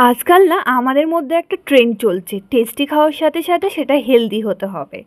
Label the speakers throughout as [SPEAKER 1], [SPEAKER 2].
[SPEAKER 1] আজকাল না আমাদের মধ্যে একটা ট্রেন্ড চলছে টেস্টি খাওয়ার সাথে সাথে সেটা হেলদি হতে হবে।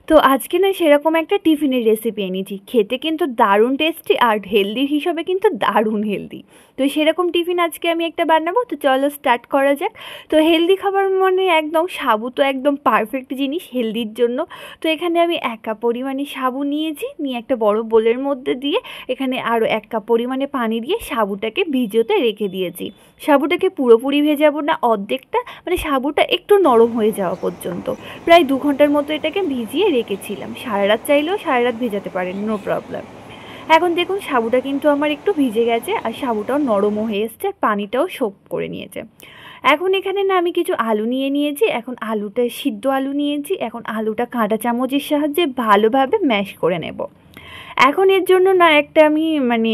[SPEAKER 1] তো আজকে না সেরকম একটা টিফিনের রেসিপি এনেছি, খেতে কিন্তু দারুণ টেস্টি আর হেলদি হিসাবে কিন্তু দারুণ হেলদি। তো সেরকম টিফিন আজকে আমি একটা বানাবো, তো চলো স্টার্ট করা যাক। তো হেলদি খাবার মানে একদম সাবু তো একদম পারফেক্ট জিনিস হেলদির জন্য। তো এখানে আমি 1 কাপ পরিমাণে সাবু নিয়েছি, নিয়ে একটা বড় বোলের মধ্যে দিয়ে এখানে আরও 1 কাপ পরিমাণে পানি দিয়ে সাবুটাকে ভিজোতে রেখে দিয়েছি। সাবুটাকে পুরোপুরি ভেজাবো না, অর্ধেকটা মানে সাবুটা একটু নরম হয়ে যাওয়া পর্যন্ত প্রায় 2 ঘন্টার মতো এটাকে ভিজিয়ে রেখেছিলাম। সারা রাত চাইলেও সারা রাত ভেজাতে পারেন, নো প্রবলেম। এখন দেখুন সাবুটা কিন্তু আমার একটু ভিজে গেছে আর সাবুটাও নরমও হয়ে এসছে, পানিটাও সোক করে নিয়েছে। এখন এখানে না আমি কিছু আলু নিয়ে নিয়েছি, এখন আলুটা সিদ্ধ আলু নিয়েছি, এখন আলুটা কাঁটা চামচের সাহায্যে ভালোভাবে ম্যাশ করে নেব। এখন এর জন্য না একটা আমি মানে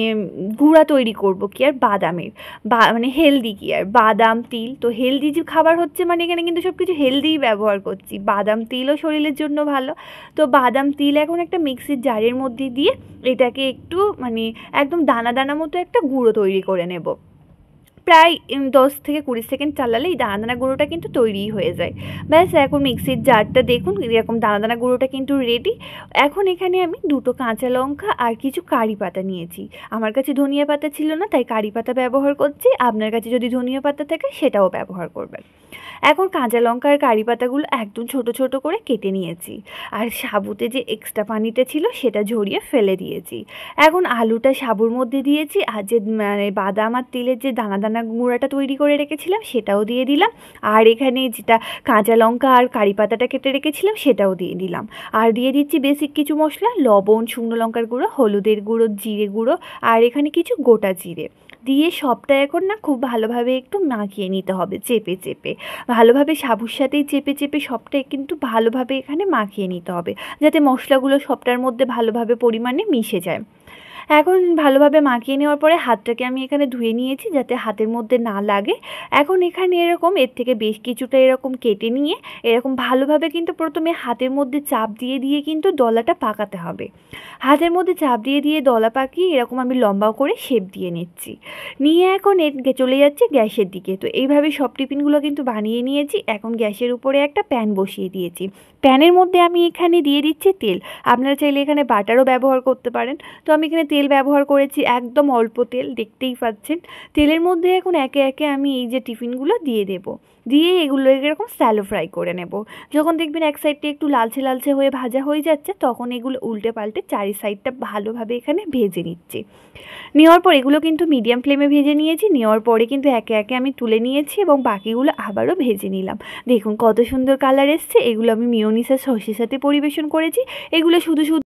[SPEAKER 1] গুঁড়া তৈরি করব কি আর বাদামের মানে হেলদি কি আর বাদাম তিল। তো হেলদি যে খাবার হচ্ছে মানে এখানে কিন্তু সব কিছু হেলদিই ব্যবহার করছি, বাদাম তিলও শরীরের জন্য ভালো। তো বাদাম তিল এখন একটা মিক্সির জারের মধ্যে দিয়ে এটাকে একটু মানে একদম দানা দানা মতো একটা গুঁড়ো তৈরি করে নেব। প্রায় 10 থেকে 20 সেকেন্ড চালালে এই দানা দানা গুঁড়োটা কিন্তু তৈরিই হয়ে যায়। ব্যাস এখন মিক্সির জারটা দেখুন এরকম দানা দানা গুঁড়োটা কিন্তু রেডি। এখন এখানে আমি 2টো কাঁচা লঙ্কা আর কিছু কারি পাতা নিয়েছি। আমার কাছে ধনিয়া পাতা ছিল না তাই কারি পাতা ব্যবহার করছি, আপনার কাছে যদি ধনিয়া পাতা থাকে সেটাও ব্যবহার করবেন। এখন কাঁচা লঙ্কা আর কারি পাতাগুলো একদম ছোট ছোট করে কেটে নিয়েছি, আর সাবুতে যে এক্সট্রা পানিটা ছিল সেটা ঝরিয়ে ফেলে দিয়েছি। এখন আলুটা সাবুর মধ্যে দিয়েছি, আর যে মানে বাদাম আর তিলের যে দানা দানা গুঁড়াটা তৈরি করে রেখেছিলাম সেটাও দিয়ে দিলাম, আর এখানে যেটা কাঁচা লঙ্কা আর কারি পাতাটা কেটে রেখেছিলাম সেটাও দিয়ে দিলাম। আর দিয়ে দিচ্ছি বেসিক কিছু মশলা, লবণ, শুকনো লঙ্কার গুঁড়ো, হলুদের গুঁড়ো, জিরে গুঁড়ো, আর এখানে কিছু গোটা জিরে দিয়ে সবটা এখন না খুব ভালোভাবে একটু মাখিয়ে নিতে হবে চেপে চেপে। ভালোভাবে সাবুর সাথেই চেপে চেপে সবটাই কিন্তু ভালোভাবে এখানে মাখিয়ে নিতে হবে, যাতে মশলাগুলো সবটার মধ্যে ভালোভাবে পরিমাণে মিশে যায়। এখন ভালোভাবে মাখিয়ে নেওয়ার পরে হাতটাকে আমি এখানে ধুয়ে নিয়েছি যাতে হাতের মধ্যে না লাগে। এখন এখানে এরকম এর থেকে বেশ কিছুটা এরকম কেটে নিয়ে এরকম ভালোভাবে কিন্তু প্রথমে হাতের মধ্যে চাপ দিয়ে দিয়ে কিন্তু দলাটা পাকাতে হবে। হাতের মধ্যে চাপ দিয়ে দিয়ে দলা পাকিয়ে এরকম আমি লম্বা করে শেপ দিয়ে নিচ্ছি। নিয়ে এখন চলে যাচ্ছি গ্যাসের দিকে। তো এইভাবে সব টিফিনগুলো কিন্তু বানিয়ে নিয়েছি। এখন গ্যাসের উপরে একটা প্যান বসিয়ে দিয়েছি, প্যানের মধ্যে আমি এখানে দিয়ে দিচ্ছি তেল। আপনারা চাইলে এখানে বাটারও ব্যবহার করতে পারেন। তো আমি এখানে তেল ব্যবহার করেছি, একদম অল্প তেল, দেখতেই পাচ্ছেন। তেলের মধ্যে এখন একে একে আমি এই যে টিফিনগুলো দিয়ে দেব, দিয়ে এগুলো এরকম স্যালো ফ্রাই করে নেব। যখন দেখবেন এক সাইডটা একটু লালচে লালচে হয়ে ভাজা হয়ে যাচ্ছে তখন এগুলো উল্টে পাল্টে চারি সাইডটা ভালোভাবে এখানে ভেজে নিচ্ছি। নেওয়ার পর এগুলো কিন্তু মিডিয়াম ফ্লেমে ভেজে নিয়েছি, নেওয়ার পরে কিন্তু একে একে আমি তুলে নিয়েছি এবং বাকিগুলো আবারও ভেজে নিলাম। দেখুন কত সুন্দর কালার এসছে। এগুলো আমি মিয়োনিসের সসের সাথে পরিবেশন করেছি। এগুলো শুধু শুধু